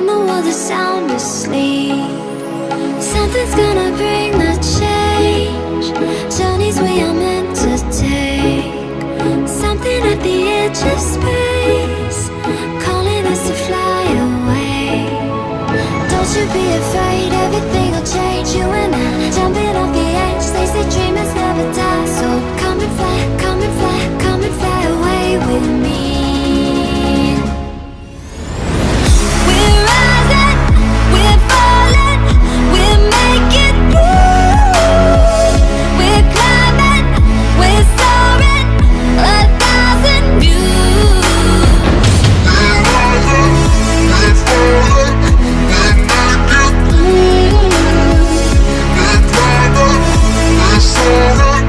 when the world is sound asleep. Something's gonna bring the change. Journeys we are meant to take. Something at the edge of space, calling us to fly away. Don't you be afraid, everything will change. You and I, jumping off the edge. They say dreamers never die, so come and fly, come and fly, come and fly away with me. We're rising, we're falling, we're making through. We're climbing, we're soaring, 1,000 views. We're rising, we're falling, we're making through. We're climbing, we're soaring,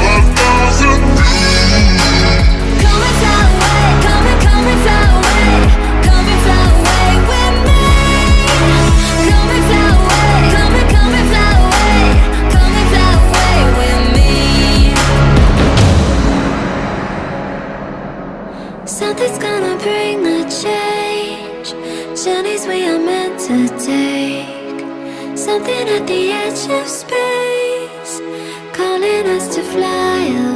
1,000 views. Come and fly away, come and fly away, come and fly away with me. Come and fly away, come and fly away, come and fly away with me. Something's gonna bring the change. Journeys we are meant to take. Something at the edge of space, calling us to fly away.